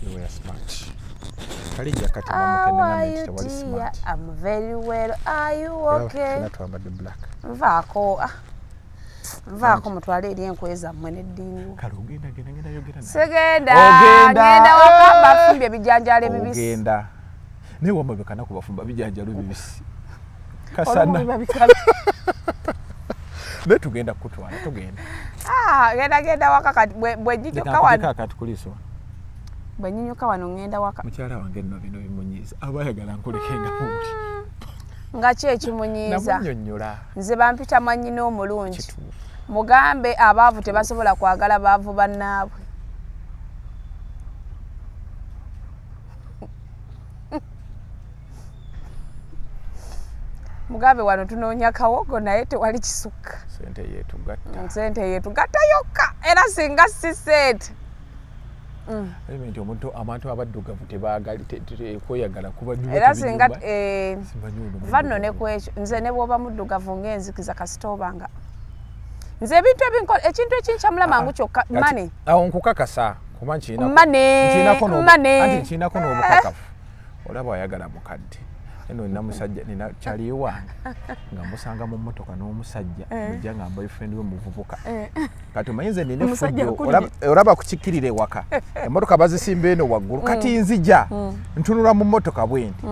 You were smart. How are you, dear? I'm very well. Are you okay? Black. Nvaako mutwale eri enkwe zammwe n'eddiini. Kale ogenda yogera naye. Ngenda waka bafumbye ebijanjaalo bibisi. Ogenda. Naye wamma bekana ku bafumba bijanjaalo bibisi. Kasana. Ne tugenda kutwala tugenda. Genda waka kati bwe nyinyuka wano. Kati kuliso. Bwe nyinyuka wano ngenda waka. Mukyala wange nno bino bimunyiiza. Abayagala nkolekenga muli. Nga ki ekimunyiiza? Namunnyonnyola. Nze bampita mwannyina omulungi. Mugambe abaavu tebasobola kwagala baavu bannaabwe. Mugambe wano tunoonya kawogo naye tewali kisukka. Sente yeetugatta yokka era singa si sente. Nti abantu abaddugavu tebaagali kweyagala kuba era singa vanno ne kwekyo nze ne bw'oba muddugavu ng'enzikiza kasita obanga nze ebintu ekintu ekincamula mangu kyokka mane. Awo nkukakasa kuba nkinako n'obukakafu olaba wayagala mukadde. Eno nina musajja nina kyali wange nga musanga mu mmotoka n'omusajja mujja nga boyfriend we muvubuka. Kati omanyize nina effujjo olaba kukikkirire waka emmotoka bazisimba eno waggulu kati nzija ntunula mu mmotoka bwenti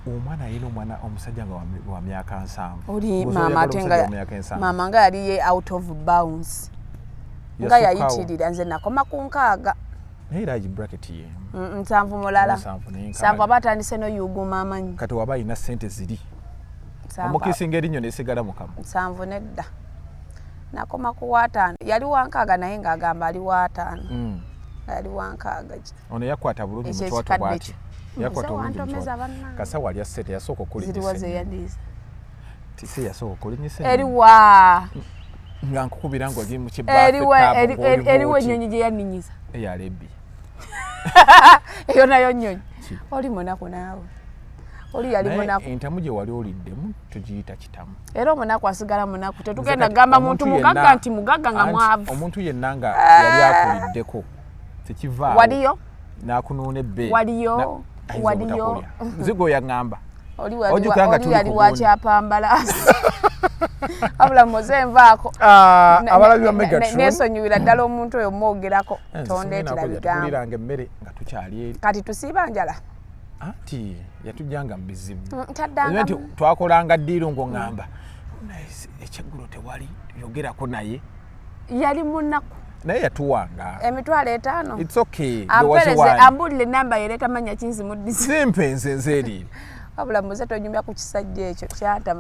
omwana yina omwana omusajja nga wa myaka 7. Oli maama atenga maama nga yali ye out of bounds nga yayitirira nze nakoma ku 6. Naye agi bracket ye 7 mulala 7 abatandise no yuguma amanyi kati waba ina sente ziri omukisinga erinyo nesigala mukama 7 nedda nakoma ku 5 yali wa 6 naye nga agamba ali wa 5 yali wa 6 ono yakwata bulungi mutwato bwati yakwata bulungi kasa wali asete yasoko kuli ziriwaze yandize tisi yasoko kuli nyise eriwa nga nkukubira ngo ali mu kibafu eriwa nyonyi je yaninyiza eyalebi eyo nayo nyonyi oli munaku naawe oli yali munaku entamu gye wali oliddemu tugiyita kitamu era omunaku asigala munaku tetugenda gamba muntu mugagga nti mugagga nga mwavu omuntu yenna nga yali akuliddeko tekivaawo waliyo nakunuuna ebbeeyi waliyo nzigo yaŋŋamba oli yali wakyapambala abula moze nvaako abalabi ba Megatron nesonyiwira ddala omuntu oyo mwogerako tondeetera bigambo tuliranga emmere nga tukyali eri kati tusiiba njala anti yatujjanga mu bizibu nti twakolanga ddiiro ng'oŋŋamba ekyeggulo tewali yogerako naye yali munaku naye yatuwanga emitwalo 5 it's okay ambulire namba yereta manya kinzi muddisi simpenze nzeeri abula muze tonyumya ku kisajja ekyo kyanta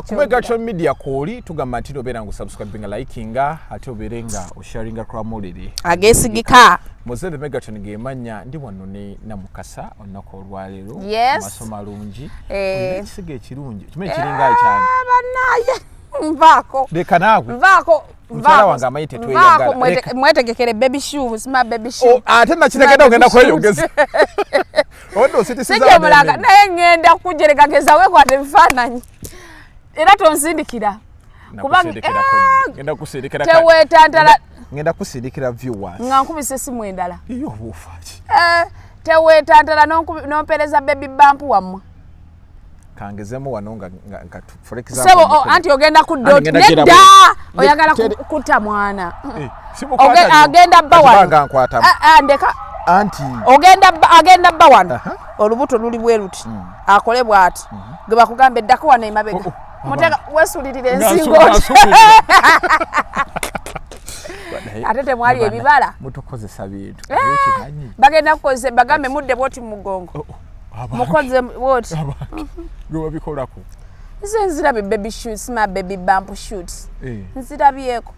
ku Megatron Media kooli tugamba nti obeera nga osubscribinga likinga ate obeere nga osharinga kulamulire ageesigika muze the Megatron geemanya ndi wano ne Namukasa olunaku olwaleero amaso malungi ekisiga ekirungi kimanyi kiringa ekyani bannaye nvaako leka naawe nvaako mukyala wange amanyi tetweyagala mwetegekere baby shoes ma baby shoes ate nakitegedde ogenda kweyongeza ondo sitisiza mulaga naye ngenda kujereka geza wekwate ebifaananyi era tonsindikira kubanga ngenda kusindikira tewetantala ngenda kusindikira viewers nga nkubise esimu endala iyo bufaaki tewetantala nompereza baby bump wammwe kangezemu wano nga for example sebo anti ogenda ku dot nedda oyagala kuta mwana agenda bba wano ndeka anti agenda bba wano olubuto luli bwe luti akole bwati ge bakugambe ddako wano emabega muteka wesulirire ensingo ate temwali ebibala mutukozesa bintu bagenda kukozesa bagambe mudde bwoti mu mugongo mukoze bwoti gwe babikolako nze nzirabye baby shoots ma baby bump shoots nzirabyeko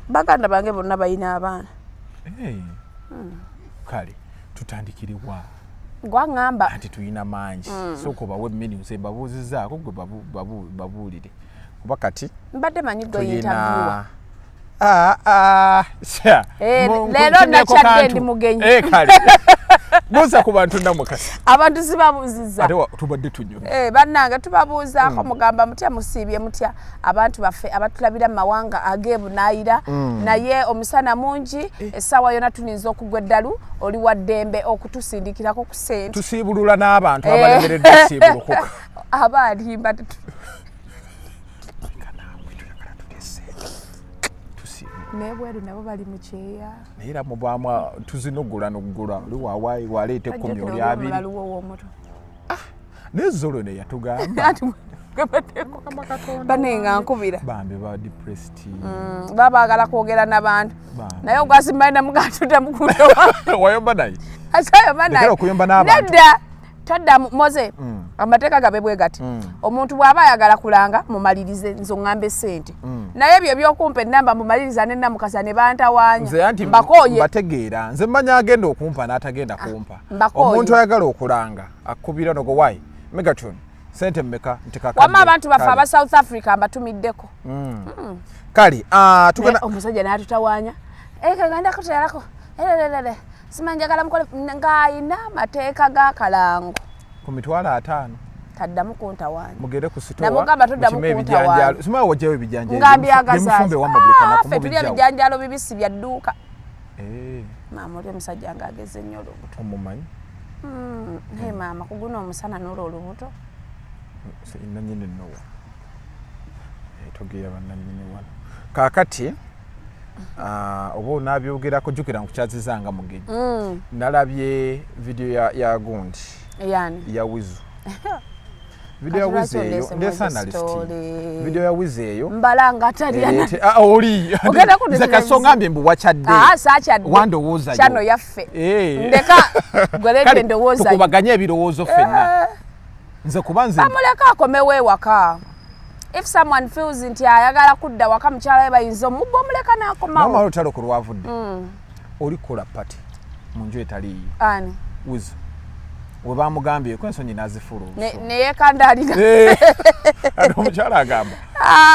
baganda bange bonna balina abaana kale tutandikiriwa gwaŋŋamba anti tuyina mangi sooka obawe menus mbabuuzizaako gwe babuulire kuba kati mbadde manyi gwe interviewa leero nakyadde ndi mugenyi kale Buuza ku bantu namukasi. Abantu sibabuuziza. Ate tubadde tunyo. Bannange tubabuuzaako mugamba mutya musiibye mutya abantu baffe abatulabira mu mawanga ag'ebunaayira naye omusana mungi essaawa yonna tuninza okugwa eddalu oli wa ddembe okutusindikirako ku ssente. Tusiibulula n'abantu abalemeredde siibulukuka. Abalimba nebweru nabo bali mu kyeya naye era mubaamu tuzinogula nogula oli waawaayi waleeta 10 oli 2 nezolo ne yatugamba banenga nkubira bambe ba depressed babaagala kwogera n'abantu naye ogwasimbalina mugatuta mukundo wayomba naye asayomba naye okuyomba n'abantu nedda todda moze amateeka gabe bwe gati omuntu bw'aba ayagala kulanga mumalirize nzo ŋŋambe ssente naye ebyo ebyokumpa ennamba mumaliriza n'ennamukasa ne bantawaanya mbakooye bategeera nze mmanya agenda okumpa n'atagenda kumpa omuntu ayagala okulanga akubira nogo wayi Megatron sente mmeka ntikakadde wamma abantu baffe aba South Africa mbatumiddeko kali tugenda omusajja n'atutawaanya kagenda kuteerako simanjagala mukole ng'ayina amateeka g'akalango ku mitwalo 5 taddamu kuntawaanya mugere ku sitowa namugamba toddamu kuntawaanya sima wajjayo ebijanjalo ngambyagazaaffe tulya ebijanjalo bibisi bya dduuka maama oli omusajja ng'ageze nnyo olubuto omumanyi naye maama kuguna omusana n'olwo olubuto nanyini nnowa togeera bannanyini wano kaakati oba onabyogerako jjukira nkukyazizanga mugenyi nalabye video ya gundi ya wizu video ya wizu eyo ndesa analyst video ya wizu eyo mbalanga ataliana oli zakasongambye mbu wachadde saachadde wandowooza chano yaffe ndeka golede ndowooza tukubaganya ebirowoozo ffenna nze kubanze bamuleka akomewo ewaka if someone feels nti ayagala kudda waka mukyala we bayinza omubba omuleka n'akomawo mama olutalo ku lwavudde olikola pati mu nju etaliiyo ani wizu we bamugambyeko ensonyi n'azifuula neyekandaalira ate omukyala agamba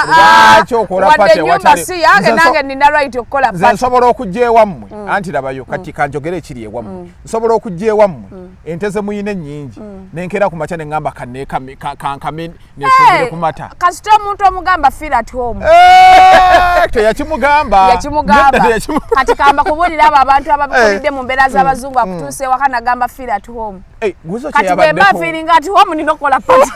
lwaki okola pati yange nange nina right okukola pati nze nsobola okujja ewammwe anti labayo kati kanjogere ekiri ewammwe nsobola okujja ewammwe ente ze muyina ennyingi nenkera ku makya ne ŋŋamba kankame nefugire ku mata kasita omuntu omugamba feel at home teyakimugamba kati kamba kubuulira abo abantu ababikulidde mu mbeera z'abazungu akutuusa ewaka nagamba feel at home kati bwe mba feeling at home nina okukola pati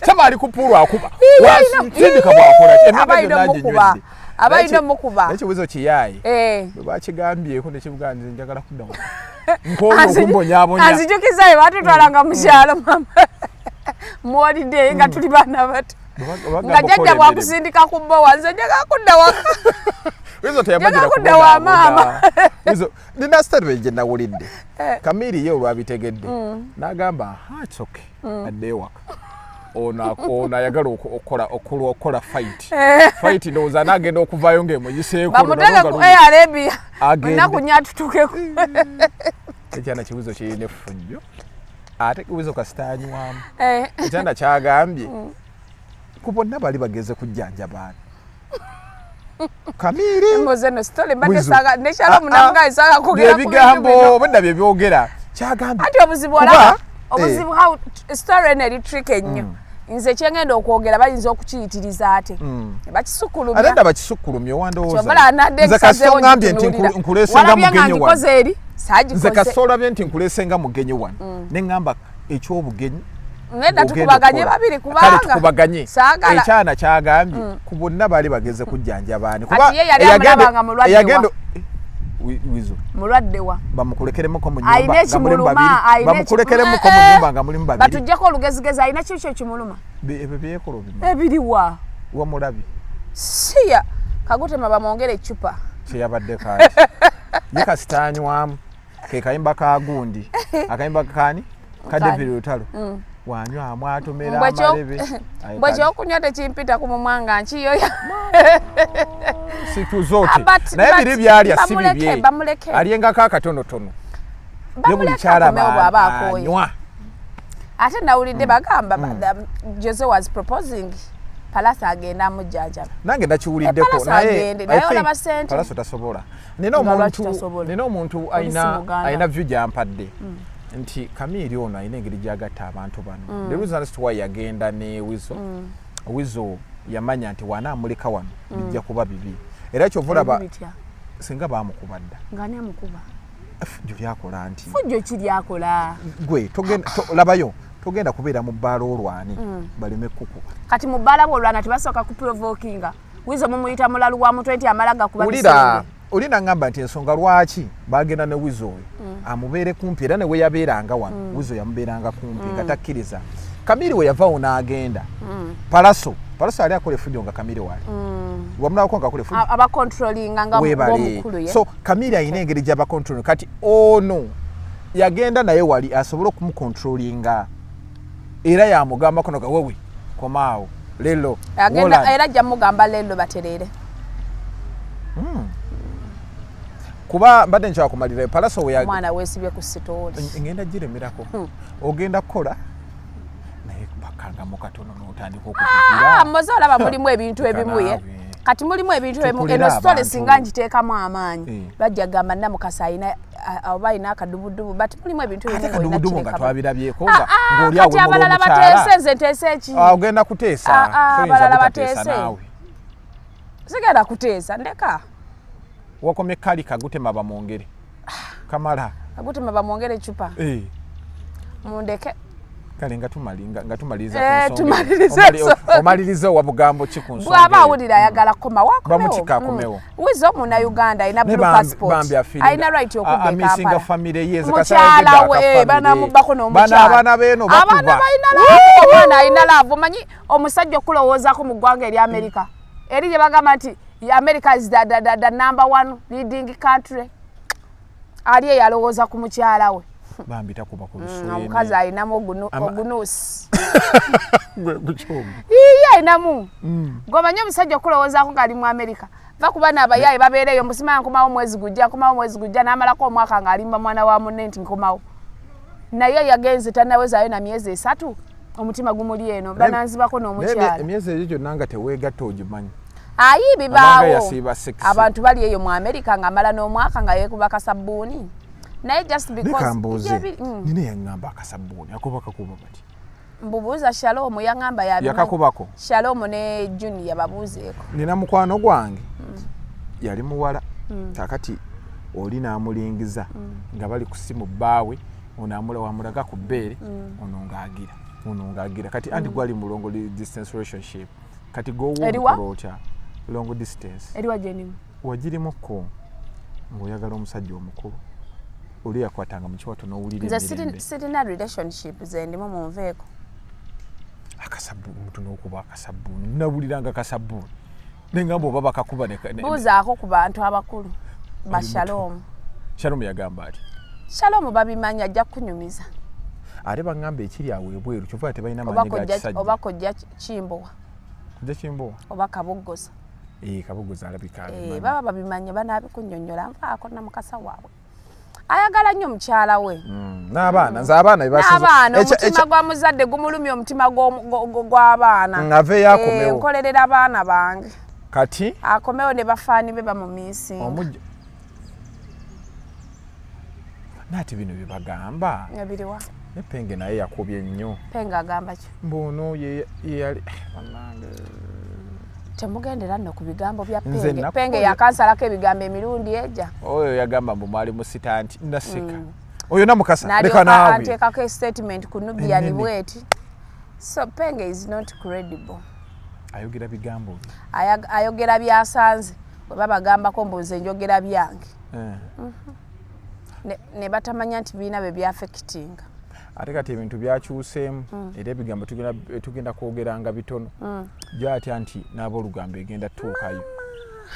sama ali kupulwa akuba wasindika bwakola abayina omukuba ekibuzo kiyayi bwe bakigambyeko nekibuganze njagala kudda nk'okumbonyabonya anzijukizayo batutwalanga mu kyalo mama muwalidde nga tuli baana bato nga jjajja bwakusindika ku bbowa nze njagala kudda waka wizo teyamagira kudda wa maama wizo nina story gye nawulidde Kamiri ye olwabitegedde n'agamba it's okay adde waka ona ayagala okukola fight ndowooza n'agenda okuvaayo ng'emuyiseeko bamutege ku Arabia onaku nyatutukeko ekyana kibuzo kirina effujjo ate kibuzo kasitaanywamu ekyana kyagambye ku bonna bali bageze kujjanjabaana Kamiri mboze no story mbadde saga neshalo munanga isaga kugera ebigambo benda bye byogera kyagambye ati obuzibu olaba obuzibu how story ne trick ennyo nze kyengenda okwogera bayinza okukiyitiriza ate bakisukulumya ate ndaba kisukkulumya owandowooza nze kasongambye nti nkuleesenga mugenyi wano nze kasolabye nti nkuleesenga mugenyi wano ne ŋŋamba ekyobugenyi ngenda tukubaganye babiri kubanga tukubaganye ekyana kyagambye ku bonna baali bageze kujjanjabaani kuba yagenda wizo mulwaddewa bamukulekeremuko mu nyumba nga mulimu babiri bamukulekeremuko mu nyumba nga mulimu babiri batujjako olugezigezi alina kiki ekimuluma ebyo byekolo bimu ebiriwa wamulabi siya kagutema bamwongere ecupa kyeyabadde kati ye kasitaanywamu ke kayimba ka gundi akayimba kani ka David Lutalo wanywamu atomera amalebe mbwe kyokunywa tekimpita ku mumwanga nkiyoya situ zote naye biri byalya si bibye alyengako akatonotono ye buli kyala anywa ate nawulidde bagamba Jose was proposing Palasa agenda amujjanjaba. Nange nakiwuliddeko naye olaba ssente. Palasa tasobola. Nina omuntu ayina view gyampadde nti Camille ono ayina engeri gy'agatta abantu bano. The reason as to why yagenda ne Wizo yamanya nti wanaamuleka wano bijja kuba bibi. Era kyovulaba singa baamukubadda. Ngani amukuba? Fujjo lyakola nti. Fujjo ki lyakola? Gwe labayo. Togenda kubeera mu bbaala olwani baleme kukuba. Kati mu bbaala olwana tebasooka kuprovokinga. Wizo mumuyita mulalu wa mutwe nti amalaga kuba bisenge. Olina ngamba nti ensonga lwaki bagenda ne Wizo oyo amubeere kumpi era ne we yabeeranga wano Wizo yamubeeranga kumpi nga takkiriza. Camille we yavaawo n'agenda. Palaso ali akola efujjo nga Camille wali. Wamulabako nga akola efujjo. Aba controllinga nga omukulu ye. So Camille ayina engeri gy'aba controlling. Kati ono yagenda naye wali asobola okumucontrollinga. Era yamugamba kono wewe komaawo lelo agenda era ajja mugamba lelo baterere. Kuba mbadde nkyala kumalira Palaso we mwana weesibye ku sitooli. Ngenda giremerako. Ogenda kukola naye bakanga mu katono n'otandika okupira. Mmoze olaba mulimu ebintu ebimu ye. Kati mulimu ebintu ebimu eno sitole singa ngiteekamu amaanyi. Bajja gamba Namukasa ayina oba ayina akadubudubu but mulimu ebintu ebimu akadubudubu nga twabirabyeko nga ng'oli awo n'omukyala. Abalala bateese nze nteese eki? Ogenda kuteesa. Abalala bateese. Sigenda kuteesa ndeka. Wakomye kali kagutema bamwongere. Kamala. Kagutema bamwongere chupa. Mundeke. Kale nga tumaliza kusonga. Omalirize wa bugambo ki ku nsonga. Bwaba awulira ayagala koma wako. Bamutika akomewo. Wizo muna Uganda ina blue passport. Aina right y'okubeka. Amisinga family yeze mukyala we bana mubako n'omukyala. Bana beno bakuba. Abana bayina ayina laavu manyi omusajja okulowoozaako mu ggwanga eri America. Eri gye bagamba nti America is the number one leading country. Ali eyalowooza ku mukyala we. Bambi takuba ku lusuulene. Omukazi ayinamu ogunuusi. Gwe gukyombo. Ayinamu. Gomanye omusajja okulowoozaako ng'ali mu America. Va kuba n'abayaaye babeereyo musima nkomawo mwezi gujja n'amalako omwaka ng'alimba mwana wa munne nti nkomawo. Naye yagenze tannawezaayo na myezi 3 omutima gumuli eno bananzibako n'omukyala. Emyezi egyo gyonna nga teweegatta ogimanyi. Bibaawo abantu bali eyo mu America ng'amala n'omwaka nga yeekuba kasabbuuni. Naye just because nine yangamba akasabbuuni akubaka bati. Mbubuuza Shalom yangamba yakakubako. Shalom ne Junior babuuzeeko. Nina mukwano gwange yali muwala kakati oli n'amulingiza nga bali ku simu bbaawe ono wamulaga ku bbeere ono ng'agira kati andi gwali mu long distance relationship kati gwowomukolotya long distance eriwa jenimu wagirimuko ng'oyagala omusajja omukulu oli yakwatanga mu kiwato n'owulira emirembe sirina relationship ze ndimu mu nveeko akasabbuuni omuntu n'okuba akasabbuuni nabuliranga akasabbuuni nengamba oba bakakuba buuzaako ku bantu abakulu ba Shalom. Shalom yagamba ati Shalom babimanya ajja kunyumiza ate bagamba ekiri awo ebweru kyova tebalina maanyi ga kisajja oba kojja Kimbowa oba Kaboggoza Kaboggoza alabika baba babimanya banaabikunnyonnyola nvaako Namukasa waabwe ayagala nnyo mukyala we n'abaana nze abaana n'abaana omutima gwa muzadde gumulumya omutima gw'abaana ng'aveeyo akomewo nkolerera abaana bange kati akomewo ne bafaani be bamumiisinga naati bino bye bagamba ebiriwa ne Penge naye yakubye nnyo Penge agamba ki mbuno ye yali bannange temugendera nno ku bigambo bya Penge Penge yakansalako ebigambo emirundi ejja oyo yagamba mbu mwali musita nti naseka oyo Namukasa leka naawe ateekako statement ku Nubian bweti so Penge is not credible ayogera bigambo ayogera byasanze bwe babagambako mbu nze njogera byange ne batamanya nti biina bye byafekitinga ate kati ebintu byakyuseemu era ebigambo tugenda kwogeranga bitono gyatya nti n'aboolugambo egenda tuukayo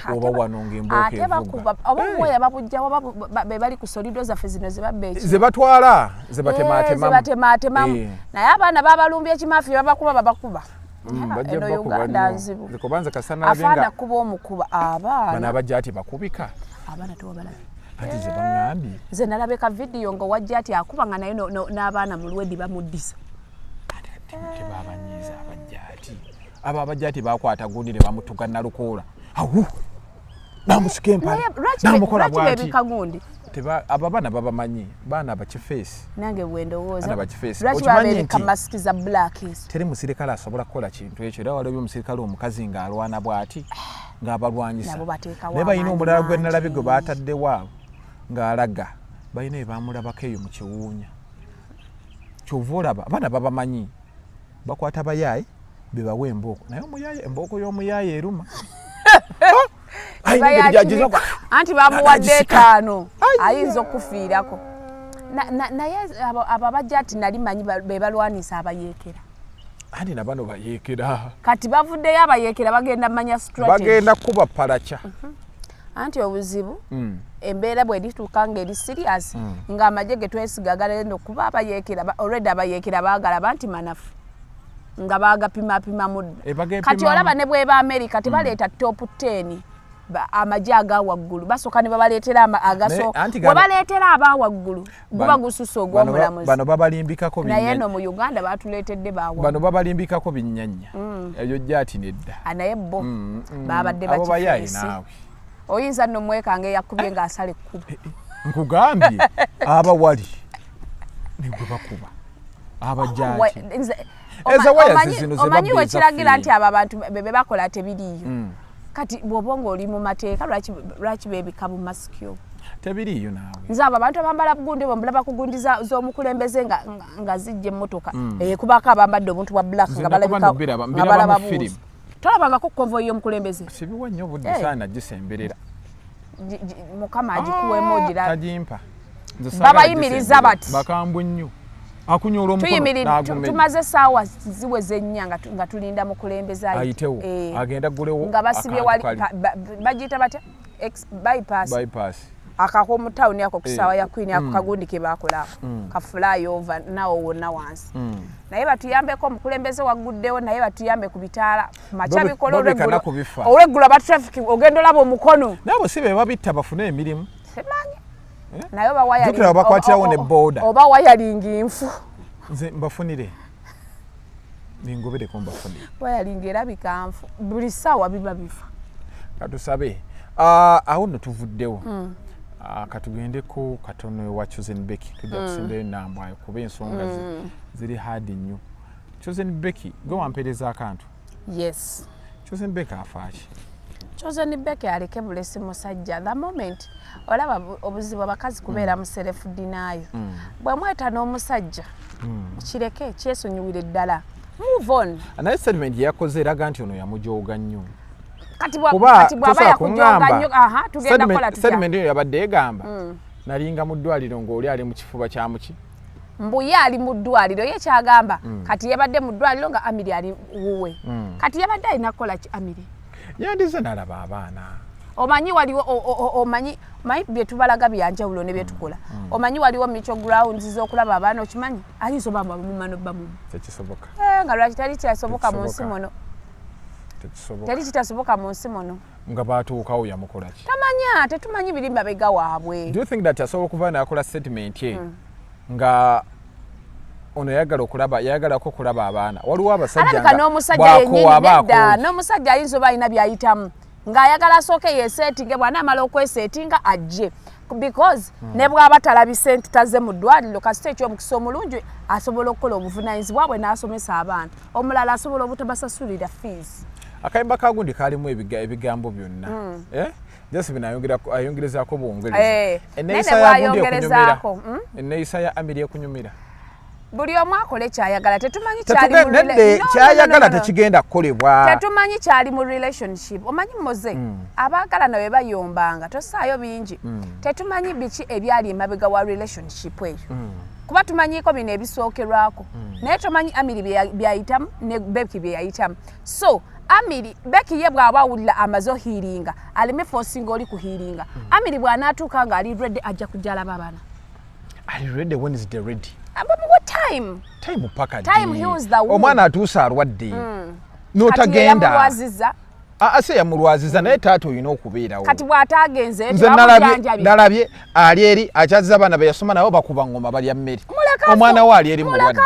oba wano ng'embooka evuga oba obwoya babujja oba be bali ku solido zaffe zino ze batwala ze batematemamu naye abaana babalumbya ekimafi babakuba eno Uganda nzibu afaana kuba omukuba abaana bajja ati bakubika abaana tewabalabye ati ze bangambye nze nalabeka vidiyo nga wajja ati akuba nga naye n'abaana mu lwedi bamuddisa tebabanyiiza bajja ati aba abajjati bakwata gundi ne bamutuka nalukoola awu namusika empale namukola bwati aba bana babamanyi baana bakifeesi nange bwendowooza okimanyi nti masiki za black teri musirikale asobola kukola kintu ekyo era waliwo omusirikale omukazi ng'alwana bwati ng'abalwanyisa naye balina omulala gwe nalabye gwe baataddewo ng'alaga balina ebamulabako eyo mu kiwuunya kyova olaba abaana babamanyi bakwata bayaaye bebawa embooko naye omuyaaye embooko y'omuyaaye eruma anti bamuwadde 5 ayinza okufiirako naye abo abajja ati nali manyi bebalwanisa abayeekera anti nabano bayeekera kati bavuddeyo abayeekera bagenda manya strategy bagenda kuba palacha anti obuzibu embeera bw'erituuka ng'eri serious ng'amagye ge twesiga galenda okuba abayeekera already abayeekera baagala banti manafu nga baagapimapima mudda kati olaba ne bweba America tebaleeta top 10 amagye agawaggulu basooka ne babaleetera agasooka bwe baleetera abawaggulu guba gususa ogw'omulamuzi bano babalimbikako naye no mu Uganda batuleetedde bawaggulu bano babalimbikako binnyanya ebyo jjaati nedda naye bo babadde bakifeesi oyinza nno mwekanga eyakubye ng'asala ekkubo nkugambye abawali nigwe bakuba abajjaati omanyi wekiragira nti abo abantu be bakola tebiriiyo kati bw'oba ng'oli mu mateeka lwaki beebika bu masiki obwo tebiriiyo naawe nze abo abantu abambala bugundi bwembulaba ku gundi z'omukulembeze nga zijja emmotoka kubako abambadde obuntu bwa black nga balaba buuzi tolabangako konvoyi y'omukulembeze sibiwa nnyo budde saana gisemberera mukama agikuweemu ogira tagimpa babayimiriza bati bakambwe nnyo akunyola omukono tumaze essaawa ziweze nnya nga tulinda mukulembeze ayitewo agenda gulewo nga basibye wali bagiyita batya bypass akako mu tawuni ako ku ssaawa ya Queen ako kagundi ke baakolako ka fly over nawo wonna wansi naye batuyambeko omukulembeze wagguddewo naye batuyambe ku bitaala maca bikola olweggulo ba traffic ogenda olaba omukono nabo si be babitta bafune emirimu semanyi naye oba bakwatirawo ne boda oba wayalinga nfu nze mbafunire ningobereko mbafunire wayalinga erabika nfu buli ssaawa biba bifa katusabe awo nno tuvuddewo katugendeko katono ewa Chosen Becky tujja kusembayo enambwayo kuba ensonga ziri hard nnyo Chosen Becky gwe wampeereza akantu yes Chosen Becky afaaki Chosen Becky aleke bulesi musajja the moment olaba obuzibu abakazi kubeera mu self denial bwe mweta n'omusajja kireke kyesonyiwire ddala move on naye statement yakoze eraga nti ono yamujooga nnyo kati bw'aba yakujooga nnyo tugenda kola tutya statement eyo yabadde egamba nalinga mu ddwaliro ng'oli ali mu kifuba kya muki mbuye ali mu ddwaliro ye kyagamba kati yabadde mu ddwaliro nga Amiri ali wuwe kati yabadde alina kukola ki Amiri yandize nalaba abaana omanyi waliwo omanyi bye tubalaga byanjawulo ne bye tukola omanyi waliwo micho grounds z'okulaba abaana okimanyi ayinza obamba mumano bamu tekisoboka nga lwaki tali kyasoboka mu nsi muno teri kitasoboka mu nsi muno nga baatuukawo yamukola ki tamanya tetumanyi biri mabega waabwe do you think that asobola okuva nakola statement ye nga ono yayagalako kulaba abaana waliwo abasajja nga n'omusajja yennyini nedda n'omusajja ayinza oba alina byayitamu ng'ayagala asooke yeeseetinge bw'anaamala okweseetinga ajje because ne bw'aba talabise nti tazze mu ddwaliro kasita eky'omukisa omulungi asobola okukola obuvunaanyizibwa bwe n'asomesa abaana omulala asobola obutabasasulira fees akayimba kagundi kaalimu ebigambo byonna Josephine ayongerezaako buwongereza enneeyisa yagundi okunyumira enneeyisa ya Amiri ekunyumira buli omu akole kyayagala tetumanyi kyayagala tekigenda kukolebwa tetumanyi kyali mu relationship omanyi moze abaagala nawe bayombanga tosaayo bingi tetumanyi biki ebyali emabega wa relationship eyo kuba tumanyiiko bino ebisookerwako naye tomanyi Amiri byayitamu ne Becky byeyayitamu so Amiri Becky ye bw'aba awulira amaze ohiiringa aleme forcing oli kuhiiringa Amiri bw'anaatuuka nga ali ready ajja kujja alaba abaana ali ready when is the ready what time paka time he was the omwana atuusa alwadde n'otagenda ase yamulwaziza naye taata olina okubeerawo kati bw'ataagenze nze nalabye ali eri akyaziza abaana be yasoma nabo bakuba ngoma balya mmere omwana we ali eri mulwadde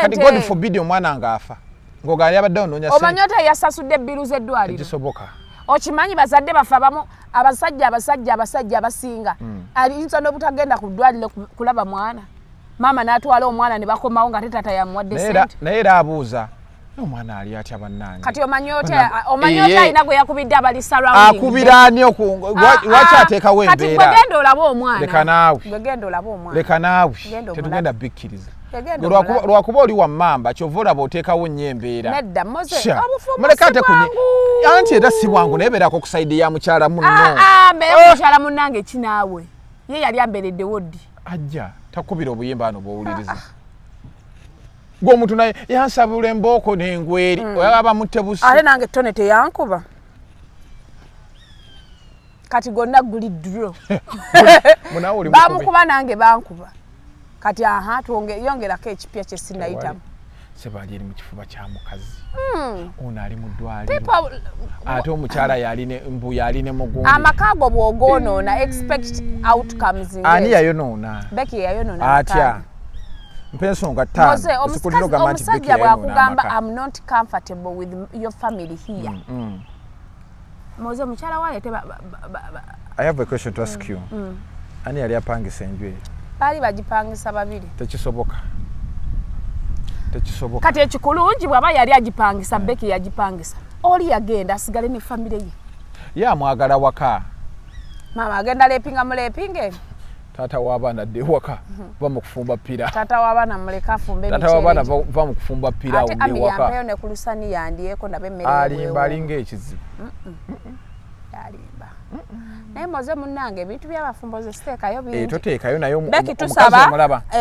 kati God forbid omwana ng'afa ngogali abadde onoonya sente omanyota yasasudde biru z'eddwaliro kisoboka okimanyi bazadde bafe abamu abasajja abasinga ayinza n'obutagenda ku ddwaliro kulaba mwana maama n'atwala omwana ne bakomawo nga tata yamuwadde sente naye era abuuza omwana ali atya bannange kati omanyota alina gwe yakubidde abali surrounding akubira ani lwaki ateekawo embeera kati gwegenda olaba omwana leka naawe tetugenda bikkiriza lwakuba oli wammamba kyova olaba oteekawo nnyo embeera muleka ate anti era si bwangu naye beerako ku sayidi ya mukyala munno mbeera mukyala munnange kinaawe ye yali ambeereddewo ddi ajja takubira obuyimba ano bwowuliriza gwe omuntu naye yansabula embooko n'engweri oyaba mutte busi ate nange ttone teyankuba kati gonna guli dro bamukuba nange bankuba kati yongerako ekipya kye sinayitamu sebaali eri mu kifuba kya mukazi ono ali mu ddwaliro ate omukyala yalina mugundi amakaago bw'ogoonoona expect outcomes ani yayonoona Becky yayonoona atya mpa ensonga ttaano omusajja bw'akugamba I'm not comfortable with your family here moze mukyala waleete I have a question to ask you ani yali apangisa enju eyo baali bagipangisa babiri tekisoboka kati ekikulungi bw'aba yali agipangisa Becky yagipangisa oli yagenda asigale ne famire ye yamwagala waka maama agenda leepinga muleepinge taata w'abaana adde waka va mu kufumba ppira taata w'abaana muleka afumbe taata w'abaana va mu kufumba ppira ate ami yampeyo ne ku lusani yandyeko ndabe emmere alimba alinga ekizibu yalimba naye moze munnange ebintu by'abafumbo ze siteekayo bingi toteekayo naye Becky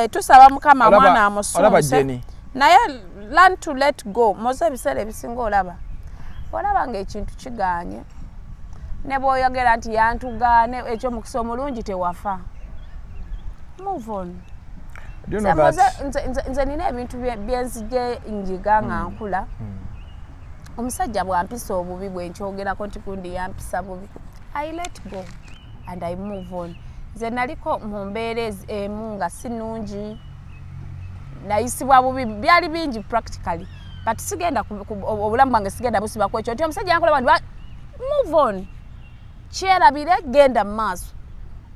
tusaba mukama mwana amusunse naye learn to let go moze ebiseera ebisinga olaba ng'ekintu kiganye ne bw'oyogera nti yantugaane ekyo mukisa omulungi tewafa move on nze nina ebintu byenzije njiga nga nkula omusajja bwampisa obubi bwenkyogerako nti kundi yampisa bubi I let go and I move on nze naliko mu mbeera emu nga si nnungi nayisibwa bubi byali bingi practically but sigenda obulamu bwange sigenda busibako ekyo nti omusajja yankola bandi move on kyerabire genda mu maaso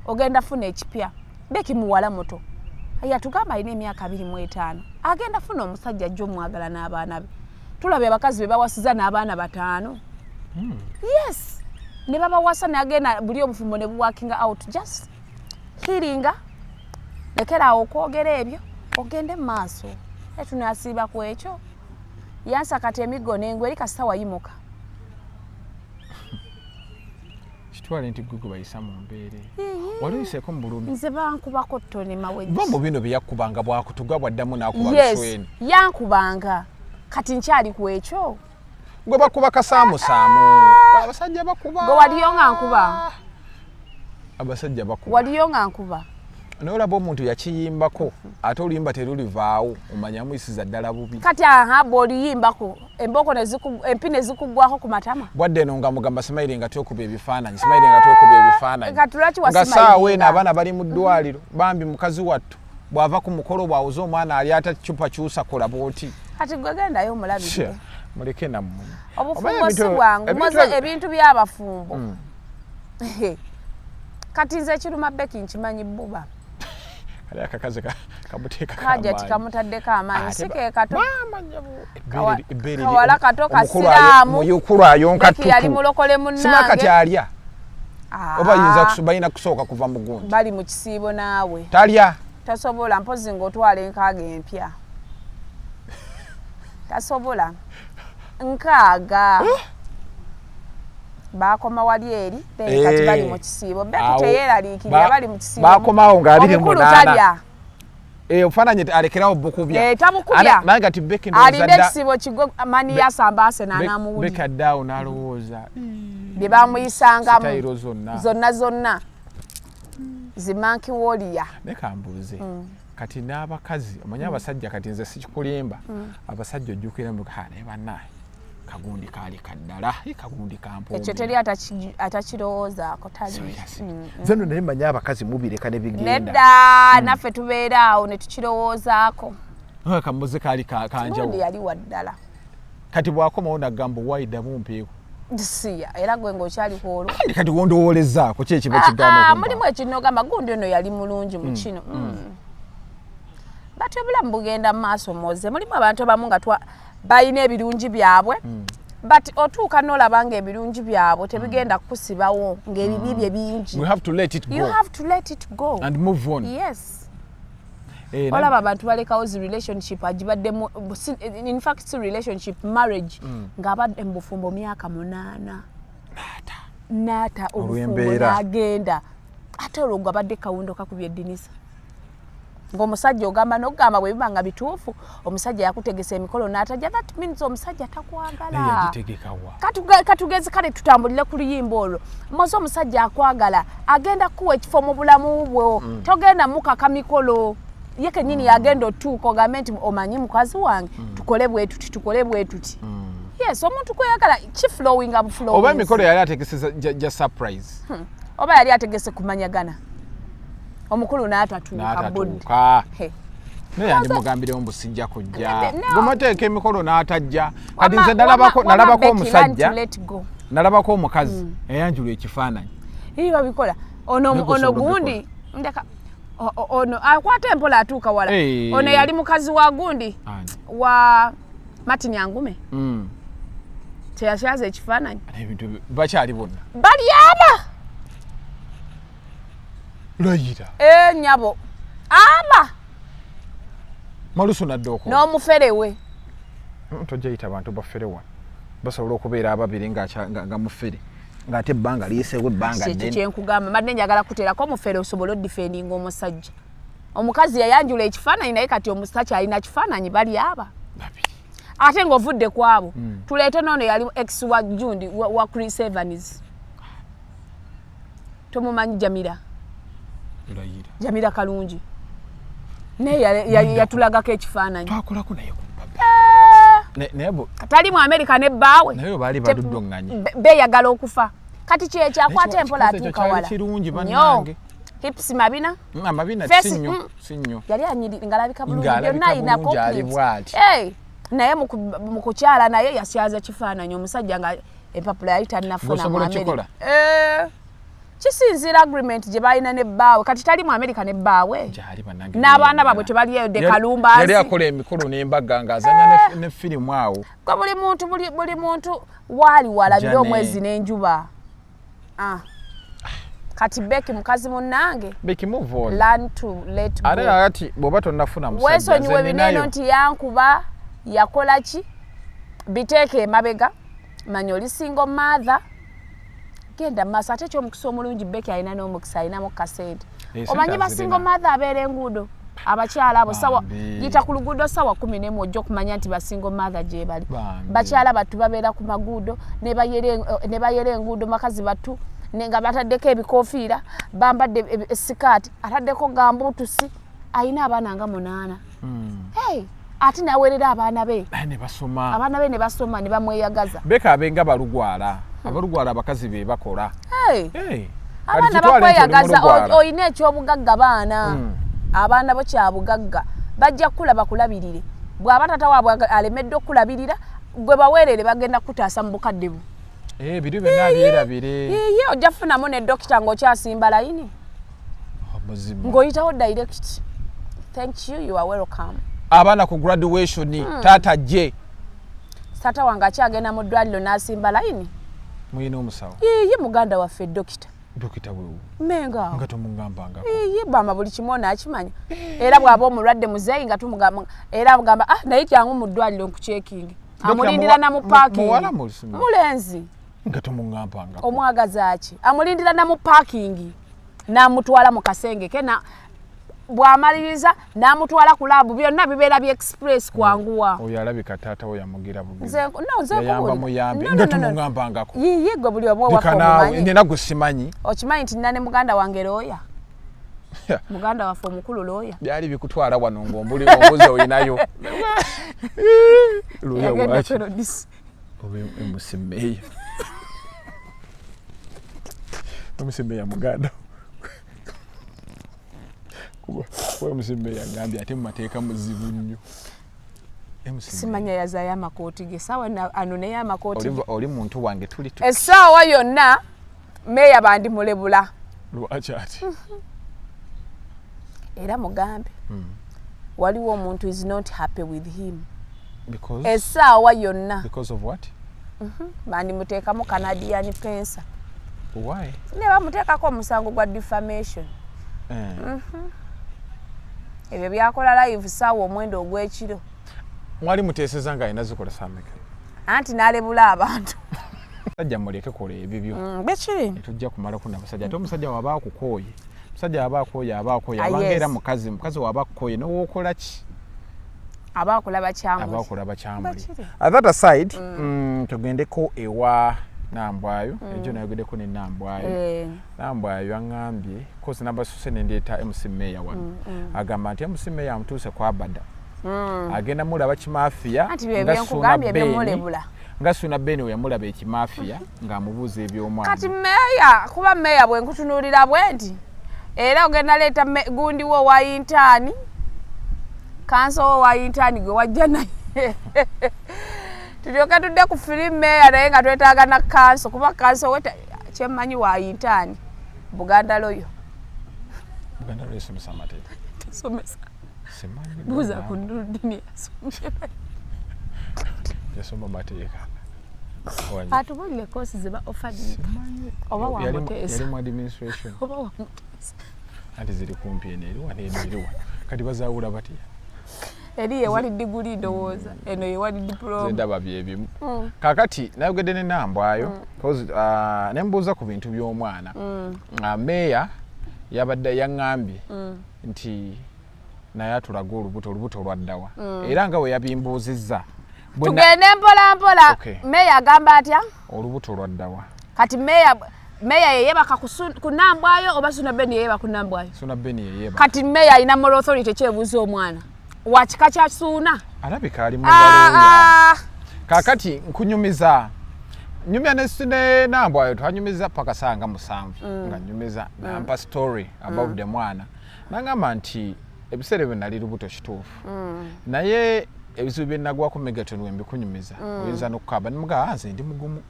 ogenda funa ekipya Becky muwala muto yatugamba alina emyaka 25 agenda funa omusajja ajja omwagala n'abaana be tulabye abakazi be bawasiza n'abaana 5 yes ne babawasa nagenda buli obufumbo ne buwakinga out just healinga lekerawo okwogera ebyo ogende mu maaso tunasiiba ku ekyo yansakata emiggo n'engweri kasita wayimuka kitwale nti gwe bayisa mu mbeere wali oyiseeko mu bulumi nze bankubako ttone mawejji va mu bino bye yakubanga bwakutuga bwaddamu n'akuba lusweni yankubanga kati nkyali ku ekyo gwe bakuba kasaamusaamu abasajja bakuba gwe waliyo nga nkuba abasajja bakuba waliyo nga nkuba naye olaba omuntu yakiyimbako ate oluyimba terulivaawo omanya muyisiza ddala bubi kati bw'oluyimbako embooko empi ne zikuggwako ku matama bwadde eno nga mugamba Simaire nga tokuba ebifaananyi nga saawa eno abaana bali mu ddwaliro bambi mukazi wattu bw'ava ku mukolo bwawuza omwana ali ata cupa kyusa kola bwoti kati gwe gendayo omulabire muleke nammwe obufumbo si bwangu moze ebintu by'abafumbo kati nze ekiruma Becky nkimanyi bbuba ali akakazi kamuteeka kajja tikamutaddeko amaanyi sike kato kawala kato kasiraamu muyukulu ayonka tuku yali mulokole munnange sima kati alya oba yinza balina kusooka kuva mu gundi bali mu kisiibo naawe talya tasobola mpozi ng'otwala enkaaga empya tasobola nkaaga bakoma wali eri kati bali mu kisiibo Becky teyeeraliikirira bali mu kisiibo bakomawo nga 28 ofaananye alekerawo bukubya tabukubya naye kati Becky alina ekisiibo kigo mani yasamba asena n'amuwuli Becky addaawo n'alowooza bye bamuyisangamu sitayiro zonna zimanki woliya ne kambuuze kati n'abakazi omanye abasajja kati nze sikikulimba abasajja ojjukira naye bannaye kagundi kaali kaddala kagundi kampoombe ekyo teri atakirowoozaako tali zeno naye manya abakazi mubireka ne bigenda nedda naffe tubeera awo ne tukirowoozaako kamuze kaali kanjawo yali waddala kati bwakomawo nagamba wayiddamu mpeeko siya era gwe ng'okyali kwolwo kati wondowoolezaako ki ekiba kigaana mulimu ekintu ogamba gundi ono yali mulungi mu kino bati obulamu bugenda mu maaso moze mulimu abantu abamu nga balina ebirungi byabwe but otuuka n'olaba nga ebirungi byabwe tebigenda kukusibawo ng'ebibi bye bingi. You have to let it go. You have to let it go. And move on. Yes. Olaba abantu balekawo zi relationship agibaddemu, in fact si relationship, marriage ng'abadde mu bufumbo myaka 8. Nata obufumbo n'agenda. Ate olwo ng'abadde kawundo kakubye eddinisa. Ng'omusajja ogamba n'ogamba bwe biba nga bituufu omusajja yakutegesa emikolo n'atajja, that means omusajja takwagala. Katugeze kale tutambulire ku luyimba olwo. Mmoze omusajja akwagala agenda kuwa ekifo mu bulamu bwo. Togenda mukaka mikolo. Ye kennyini yagenda otuuka ogambe nti omanyi mukazi wange tukole bwe tuti. Yes, omuntu kweyagala kiflowing up flowing. Oba emikolo yali ategese ja surprise. Oba yali ategese kumanyagana. Omukulu n'atatuuka budde. Naye yandimugambire mbusijja kujja. Gumateeka emikolo n'atajja. Kati nze nalabako omusajja. Nalabako omukazi eyanjula ekifaananyi. Ibi babikola. Ono gundi ndeka ono akwata empola atuuka wala. Ono yali mukazi wa gundi wa Martin Yangume. Teyasyaza ekifaananyi. Ebintu bakyali bonna. Bali aba. Layira. Nyabo. Aba. Malusu naddoko. N'omuferewe. Tojayita abantu baferewa. Basobola okubeera ababiri nga mufere. Ng'ate ebbanga liyiseewo ebbanga ddene. Kyenkugamba mbadde njagala kuteerako omufere osobola oddifendinga omusajja. Omukazi yayanjula ekifaananyi naye kati omusajja alina kifaananyi bali aba. Ate ng'ovudde kwabo. Tuleete n'ono yali ex wa Jundi wa Chris Evans. Tomumanyi Jamira. Jamira Kalungi. Naye yatulagako ekifaananyi. Twakolako naye ku baba. Nebo. Tali mu America ne bbaawe. Naye baali baduddonganye. Beeyagala okufa. Kati kyakwata empola atuuka wala. Kirungi bannange. Hips mabina. Mabina sinyo. Yali anyiri ngalabika bulungi byonna alina complete. Naye mu kukyala naye yasyaza kifaananyi omusajja nga empapula yali tannafuna mu America. Kisinzira agreement gye balina ne bbaawe kati tali mu America ne bbaawe n'abaana baabwe tebaliyo de kalumbaasi yali akola emikolo n'embaga ng'azanya ne firimu awo kwa buli muntu waali walabire omwezi n'enjuba kati Becky mukazi munnange Becky move on learn to let go ara ati bw'oba tonnafuna musajja weesonyiwe bineno nti yankuba yakola ki biteeke emabega manya oli single mother genda maaso ate ekyomukisa omulungi Becky alina n'omukisa alinamu kasente omanyi basingo mother abeera enguudo abakyala abo sawa yita ku luguudo sawa 11 ojja okumanya nti basingo mother gye bali bakyala battu babeera ku maguudo ne bayera enguudo makazi battu nga bataddeko ebikoofiira bambadde esikaati ataddeko gambuutusi alina abaana nga 8 ate naweerera abaana be ne basoma ne bamweyagaza Beka abenga balugwala abalugwala abakazi be bakola abaana bakweyagaza oyina ekyobugagga baana abaana bo kyabugagga bajja kulaba kulabirire bw'aba tata waabwe alemedde okulabirira gwe baweerere bagenda kutaasa mu bukadde bu biri byonna byerabire ojja funamu ne dokita ng'okyasimba layini ng'oyitawo direct thank you you are welcome abaana ku graduation taata je taata wange akyagenda mu ddwaliro n'asimba layini muyina omusawo ye muganda waffe dokita weewu menga nga tomugambanga ye bama buli kimu naakimanya era bw'aba omulwadde muzeeyi nga tumugamba era amugamba naye kyangu mu ddwaliro nkucekingi amulindira namu parking mulenzi nga tomugambanga omwagaza ki amulindira namu parking n'amutwala mu kasengeke bw'amaliriza n'amutwala ku laabu byonna bibeera bya express kwanguwa oyo alabika taata we yamugira bugizi yayamba muyambi nga tomugambangako ye gwe buli omu ewaffe nina gwe simanyi okimanyi nti nina ne muganda wange looya muganda waffe omukulu looya byali bikutwala wano ng'ombuzi olinayo looya waki emusimeeya omusimeeya muganda kuba omusimeeya ngambye ate mu mateeka muzibu nnyo simanya yazaayo amakooti ge saawa ano naye amakooti oli muntu wange tuli essaawa yonna meeya bandimulebula lwaki ati era mugambe waliwo omuntu is not happy with him essaawa yonna because of what bandimuteekamu Canadian pensa why ne bamuteekako omusango gwa defamation ebyo byakola live saawa omwendo ogw'ekiro mwali muteeseza nga alina zikolesa ameka anti n'alebula abantu sajja muleke kola ebibyo bekiri tujja kumala kuna basajja ate omusajja waba akukooye musajja aba akooye abanga era mukazi waba akukooye n'owookola ki aba akulaba kyamuli at that aside tugendeko ewa Nambwayo ejo nayogeddeko ne Nambwayo aŋŋambye kozi nabasuse nendeeta MC Meya wano agamba nti MC Meya amutuuse kwa Abada agenda mulaba kimafiya nga Suna Beni we yamulaba ekimafiya ng'amubuuza eby'omwana kati Meya kuba Meya bwe nkutunuulira bwe nti era ogenda leeta gundi wo wa intani kanso wo wa intani gwe wajja naye tulyoka tudde ku film Meya naye nga twetaaga na kanso kuba kanso weta kyemmanyi wa intani Buganda loyo somesa amateeka somesa buuza ku Nurudini yasoma amateeka atubulire kosi ziba offered oba wamuteesa yali mu administration oba wamuteesa anti ziri kumpi eno kati bazaawula batya eri yewali diguli ndowooza eno yewali diploma zendaba byebimu kakati nayogedde ne Nambwayo nembuuza ku bintu by'omwana Meya yabadde yaŋŋambye nti naye atulaga olubuto lwaddawa era nga we yabimbuuzizza tugende mpola Meya agamba atya olubuto lwaddawa kati Meya yeyebaka ku Nambwayo oba Suna Beni yeyeba ku Nambwayo Suna Beni yeyeba kati Meya alina moral authority kyebuuza omwana wakika kya Suna alabika ali mugaloya kakati nkunyumiza nyumya ne Nambwayo twanyumiza paka sanga 7 nga nyumiza nampa story about the mwana nangamba nti ebiseera bye nali lubuto kituufu naye ebizibu bye nagwako Megaton we mbikunyumiza oyinza n'okukaaba nimuga nze ndi mugumu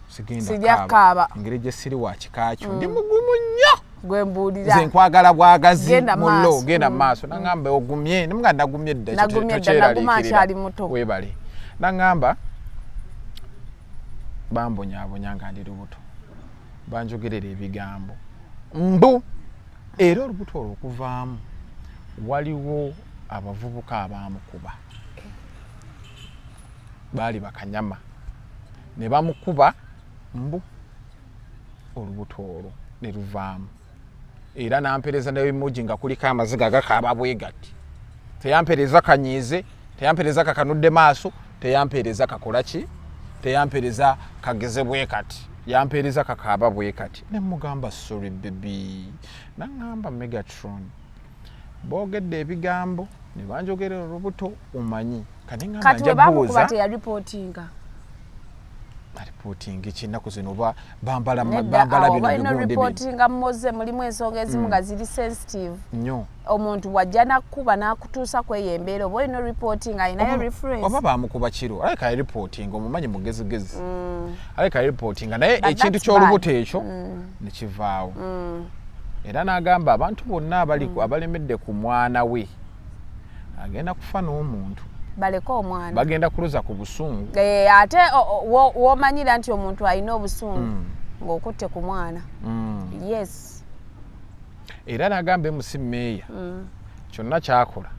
sigenda kaaba engeri gye siri wa kikaakyo ndi mugumu nnyo gwembuulira nze nkwagala bwagazi mullo genda maaso nangamba ogumye nimuga nagumye dda tokyeraliikirira webale nangamba bambonyaabonya nga ndi lubuto banjogerera ebigambo mbu era olubuto olwo okuvaamu waliwo abavubuka abamukuba baali bakanyama ne bamukuba mbu olubuto olwo ne luvaamu era nampereza n'ebimugi nga kuliko amaziga gakaaba bwe gati teyampereza kanyiize teyampereza kakanudde maaso teyampereza kakola ki teyampereza kageze bwe kati yampereza kakaaba bwe kati ne mugamba sorry baby nangamba Megatron boogedde ebigambo ne banjogerera olubuto omanyi kati we bamukuba teyaripotinga reporting kinaku zino oba bambala bino reportinga mmoze mulimu ensonga ezimu nga ziri sensitive nnyo omuntu wajja nakuba nakutuusa kweyembeera oba olina reporting alinayo reference oba bamukuba kiro aleka reporting omumanyi mugezigezi aleka reporting naye ekintu ky'olubuto ekyo nekivaawo era n'agamba abantu bonna abalemedde ku mwana we agenda kufa n'omuntu baleko omwana bagenda kuluza ku busungu ate womanyira nti omuntu alina obusungu ng'okutte ku mwana yes era n'agamba MC Meya kyonna kyakola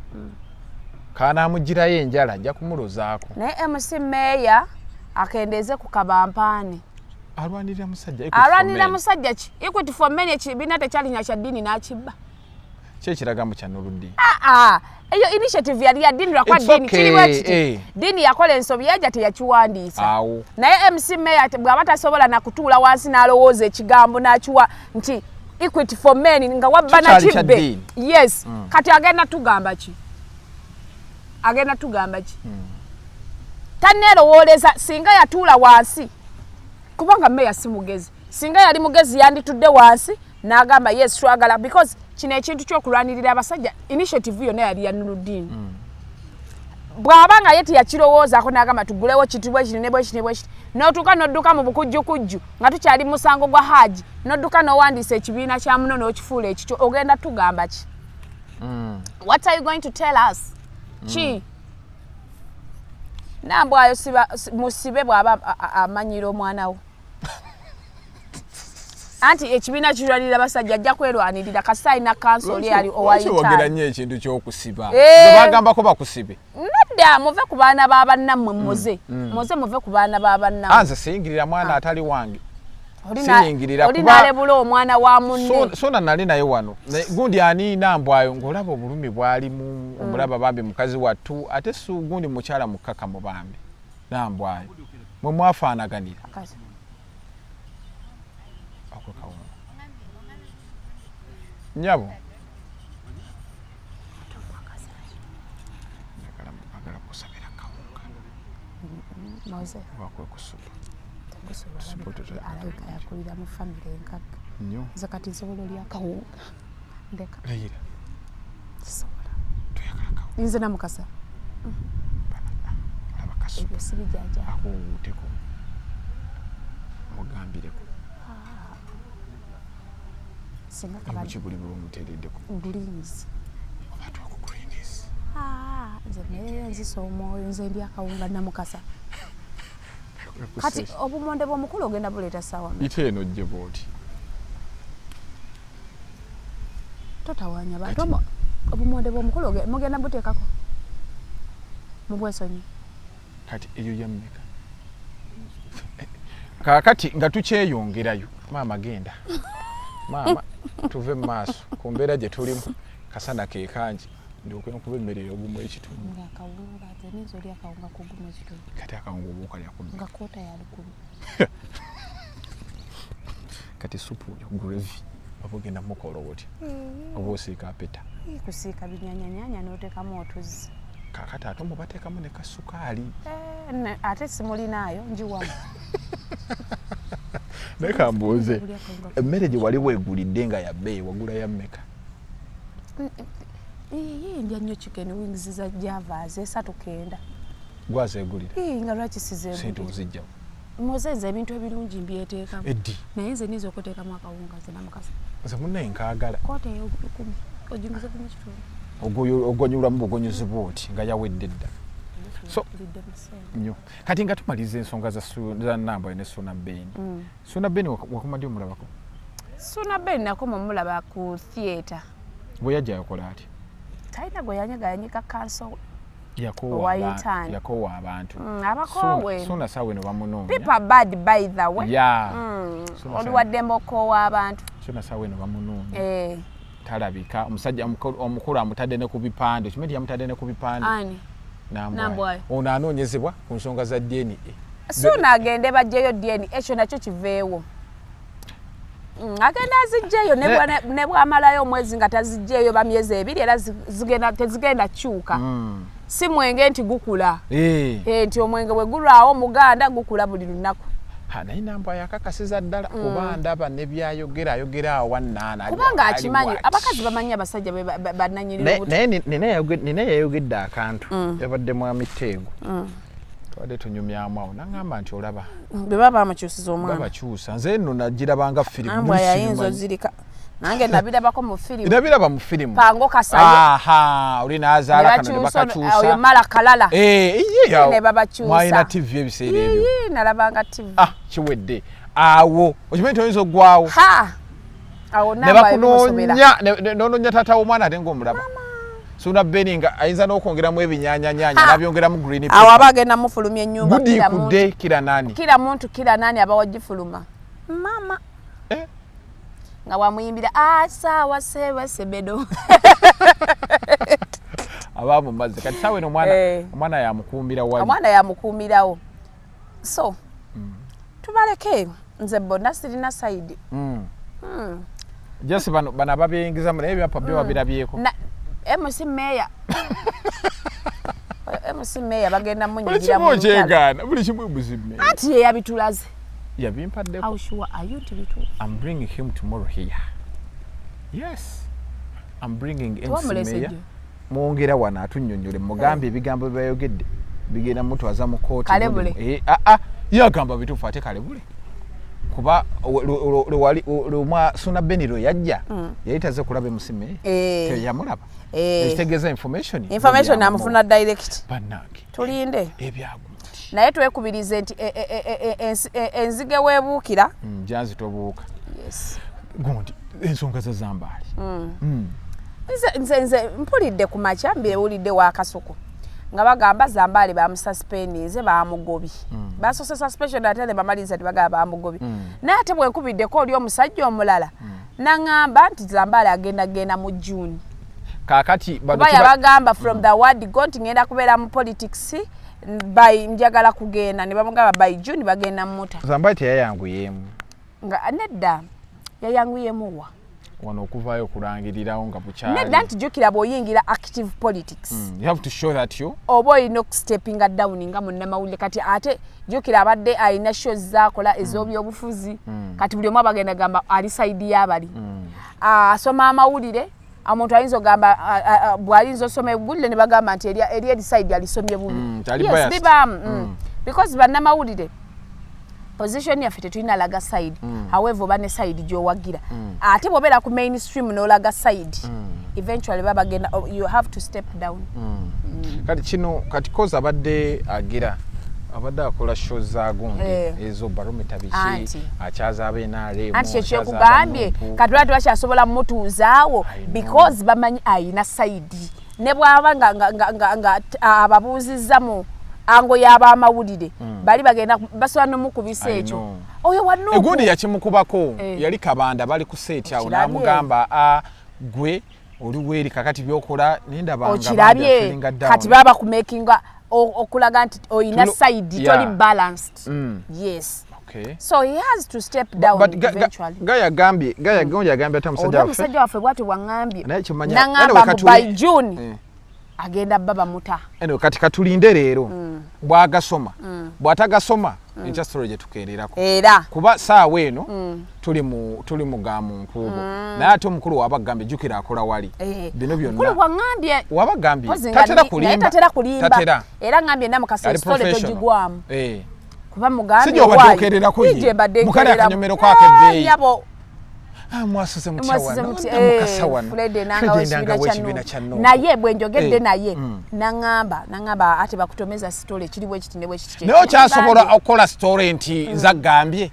kaanaamugirayo enjala ajja kumulozaako naye MC Meya akendeeze ku kabampaani alwanirira musajja ki Equity for Men ekibiina tekyalinya kya ddiini n'akibba kyekiragambo kya Nurudini eyo initiative yali ya ddiini lwakwa ddiini kiriwo ekiti ddiini yakola ensobi yeja teyakiwandiisa naye MC Meya bw'aba tasobola nakutuula wansi n'alowooza ekigambo n'akiwa nti Equity for Men nga wabba nakibbe yes kati agenda tugamba ki tanneerowooleza singa yatuula wansi kubanga Meya si mugezi singa yali mugezi yanditudde wansi n'agamba yes twagala because kino ekintu ky'okulwanirira abasajja initiative yonna yali ya Nurudini bw'abanga ye teyakirowoozaako n'agamba tugulewo kitibwe kino ne bwe kiti ne bwe kiti n'otuuka n'odduka mu bukujjukujju nga tukyali musango gwa Hajji n'odduka n'owandiisa ekibiina kya muno n'okifuula ekikyo ogenda tugamba ki? What are you going to tell us? Ki? Nambwayo musibe bw'aba amanyira omwana wo. Anti ekibiina kirwanirira basajja ajja kwerwanirira kasita alina kansoli ali owayitaani. Kiwogera nnyo ekintu ky'okusiba. Bagambako bakusibe. Nedda muve ku baana b'abannammwe muze. Muze muve ku baana b'abannammwe. Anze siyingirira mwana atali wange. Oli n'alebula omwana wa munne. Sona nali naye wano. Gundi ani Nambwayo ng'olaba obulumi bwalimu omulaba bambi mukazi wattu ate gundi mukyala mukkaka mu bambi. Nambwayo. Mwe mwafaanaganira. Nyabo. Agala kusabira kawunga. Moze. Wakwe kusupu. Alabika yakulira mu famire enkaka. Nnyo. Zakati zobolo lya kawunga. Ndeka. Leira. Sobola. Tuyagala kawunga. Nze namukasa. Alaba kasupu. Ebyo sibijaja. Akuwuteko. Mugambireko. Singa kabali. Mukibuli bw'omuteereddeko. Greens. Abantu ako greens. Nze mmere nzisa omwoyo nze ndya kawunga namukasa. Kati obumonde bw'omukulu ogenda buleeta ssaawa. Ite eno gye bw'oti. Totawanya bantu. Obumonde bw'omukulu mugenda buteekako. Mu bwesonyi. Kati eyo yammeka. Kaakati nga tukyeyongerayo. Maama genda. Maama tuve mu maaso ku mbeera gye tulimu kasana ke kangi ndyoke nkuba emmere y'obumu ekitundu. Nga kawunga ate nizo lya kawunga kugumu ekitundu. Kati akawunga oba okalya ku nga koota ya lukumi. Kati supu yo gravy oba ogenda mukola otya oba osiika apeta. Kusiika binyanyanyanya n'oteekamu otuzi. Kaakati ate mubateekamu ne kasukaali. Ate simulinaayo njiwamu. Naye kambuuze emmere gye wali weegulidde nga ya bbeeyi wagula ya mmeka? Ndya nnyo chicken wings za Javas $3.90. Gwazeegulira? Nga lwaki sizeegulira? Sente ozijjawo? Muzenze ebintu ebirungi mbyeteekamu. Eddi? Naye nze niza okuteekamu akawunga ze namukasa. Nze munnaye nkaagala. Koota ey'olukumi ojinguza ku kitundu. Ogonyulwamu bugonyuzi bw'oti nga yawedde dda. So nnyo kati nga tumaliza ensonga za Nambwayo ne Suna Ben. Suna Ben wakoma ddi omulabako? Suna Ben nakoma omulaba ku theatre. Bwe yajja yakola atya? Talina gwe yanyeganyega kanso yakoowa abantu. Abakoowe. Suna saawe no bamunoonya. People bad by the way. Oluwaddembe okoowa abantu. Suna saawe no bamunoonya. Talabika omusajja omukulu amutadde ne ku bipande. Kimenti yamutadde ne ku bipande. Ani? Nambwayo. Ono anoonyezebwa ku nsonga za DNA. Suna agende bajjeyo DNA ekyo nakyo kiveewo. Agenda azijjeyo ne bwamalayo omwezi nga tazijjeyo bamyezi ebiri era tezigenda kyuka. Si mwenge nti gukula. Nti omwenge bwe gulwawo muganda gukula buli lunaku. Naye Nambwayo akakasiza ddala kuba ndaba ne byayogera awo wannaana. Kubanga akimanyi abakazi bamanyi abasajja bannanyini obuto. Nina yayogedde akantu yabadde mwami Tteego. Twadde tunyumyamu awo n'aŋŋamba nti olaba. Bwe baba bamukyusiza omwana. Babakyusa nze nno nagirabanga firimu. Nambwayo yayinza ozirika. Nange nabirabako mu firimu. Nabiraba mu firimu. Pango Kasaye. Oli n'azaala kano ne bakakyusa. Oyo Mala Kalala. Ne babakyusa. Mwalina TV ebiseera ebyo. Nalabanga TV. Kiwedde. Awo okimanyi toyinza oggwawo. Awo Nambwayo bimusobera. N'onoonya taata w'omwana ate ng'omulaba. Suna Ben nga ayinza n'okwongeramu ebinyanyanyanya n'abyongeramu green paper. Awo aba agenda mufulumya ennyumba kila muntu. Budde kila nani. Kila muntu kila nani abawa gifuluma. Mama. Nga wamuyimbira sawa sewe sebedo. Abamu mazze kati sawe no omwana yamukuumira wali. Omwana yamukuumirawo. So tubaleke nze bonna sirina side. Just bano ababyengiza mu ebyo apabyo babirabyeko. MC Mayor. MC Mayor bagenda munyigira mu kyegana buli kimwe muzime. Ati yabitulaze. Yabimpadde. How sure are you to be true? I'm bringing him tomorrow here. Yes. I'm bringing MC Mayor. mwongera wana atunnyonnyole mugambe ebigambo byayogedde bigenda mutwaza mu kooti Kalebule yagamba bituufu ate Kalebule kuba lwomwa Suna Beniro yajja yali taze kulaba emusime yamulaba ekitegeeza information amufuna direct bannange tulinde ebyagundi naye twekubirize nti enzige weebuukira janzi tobuuka gundi ensonga za Zambaali nze mpulidde ku makya mbiwulidde wa Kasuku nga bagamba Zambaali bamususpendinze bamugobi basoose suspension ate ne bamaliriza tibagamba bamugobi naye ate bwenkubiddeko oli omusajja omulala naŋŋamba nti Zambaali agenda mu June kakati kuba yabagamba from the word go nti ngenda kubeera mu politics by njagala kugenda ne bamugamba by June bagenda muta Zambaali teyayanguyemu nga nedda yayanguyemu wa wano okuvaayo okulangirirawo nga bukyali nedda nti jjukira bw'oyingira active politics you have to show that you oba olina okusteppinga down nga munnamawulire kati ate jjukira abadde alina shows zaakola ez'obyobufuzi kati buli omu abagenda gamba ali sayidi y'abali asoma amawulire omuntu ayinza ogamba bw'alinza osoma eggulire ne bagamba nti eri erisayidi alisomye bubi bibaamu because bannamawulire position yaffe tetulina laga side however oba ne side gy'owagira ate bw'obeera ku mainstream n'olaga side eventually babagenda you have to step down kati kino kati koza abadde agira abadde akola shows za gundi ezo barometer biki akyaza abenaale anti kyekugambye kati lwaki bakyasobola mutuuzaawo because bamanyi ayina side ne bw'aba nga ababuuzizza mu ango y'abamawulire bali bagenda basobola n'omukubisa ekyo oyo wanno egundi yakimukubako yali Kabanda bali ku seeti awo n'amugamba gwe oli weeri kakati byokola nindabanga okirabye kati baba kumakinga okulaga nti oyina side toli balanced yes so he has to step down eventually Gaya yagambye atamusajja waffe bwati wangambye nangamba by June agenda baba muta eno kati katulinde leero bwagasoma bwatagasoma enkya story gye tukeererako era kuba saawa eno tuli mu gamuntu naye ate omukulu wabagambye jjukira akola wali bino byonna wabagambye tatera kulimba era ngambye namukasa story tojigwamu kuba mugambye sijja obaddeokererako ye mukale akanyomero kwako ebbeeyi mwasuze naye bwenjogedde naye naŋŋamba ate bakutomeza sitole ekiriwo ekiti ne bwekiti naye okyasobola okukola sitole nti nzagambye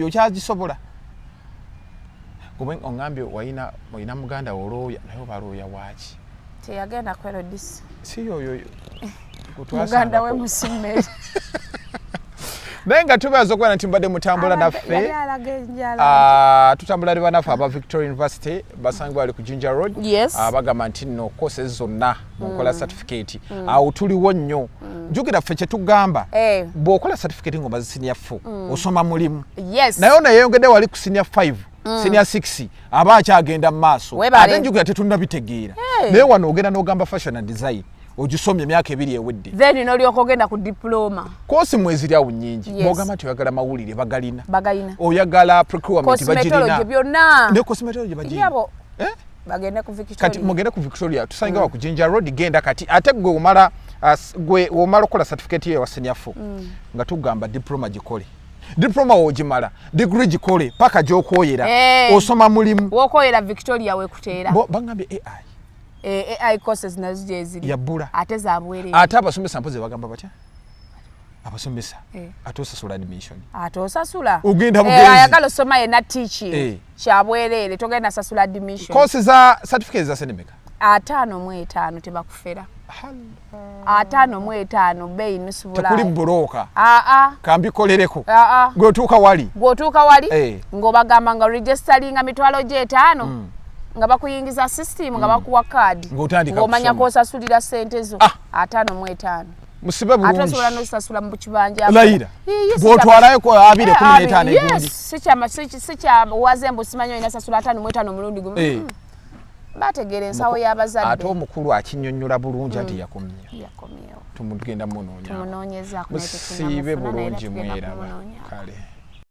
okyagisobola oŋŋambye oyina muganda wolooya naye oba looya waaki teyagenda kwerodisi si yoyo muganda we musimmeri naye nga tubeebaza okuba nti mbadde mutambula naffe tutambula ne bannaffe aba Victoria University basangibwa bali ku Jinja Road bagamba nti nno courses zonna mukola certificate awo tuliwo nnyo jjukira ffe kye tugamba bw'okola certificate ng'omaze senior 4 osoma mulimu naye ono yeeyongedde wali ku senior 5 senior 6 aba akyagenda mu maaso ate njukira tetunnabitegeera naye wano ogenda n'ogamba fashion and design ogisomye emyaka 2 ewedde then nolyoka ogenda ku diploma kosi mweziri awo nnyingi bw'ogamba nti oyagala mawulire bagalina oyagala procurement bagirina byonna ne cosmetology bagirina bagende ku Victoria kati mugende ku Victoria tusangawa ku Jinja Road genda kati ate gwe omala okola certificate ye wa senior 4 nga tugamba diploma gikole diploma wogimala degree gikole paka gy'okwoyera osoma mulimu wokwoyera Victoria wekuteera bangambye AI courses nazo jeziri yabula ate zabwere ate abasomesa mpoze bagamba batya abasomesa atosasula admission atosasula ugenda bugenzi ayagala osoma ye na teaching kyabwerere togenda sasula admission courses za certificates za senemeka 5 tebakufera 5 bei nusubula tekuli broka kambikolereko gwotuuka wali ng'obagamba nga registeringa mitwalo gye 5 nga bakuyingiza system nga bakuwa card ng'omanya k'osasulira ssente zo 5 musibe bulungi atosobola n'osasula mu kibanja layira bw'otwalayo 215 egundi sikyawaze mbu simanyi olina sasula 5 omulundi gumu bategeera ensawo y'abazadde ate omukulu akinnyonnyola bulungi ati yakomyewo tumugenda tumunoonyezaako musiibe bulungi mweraba kale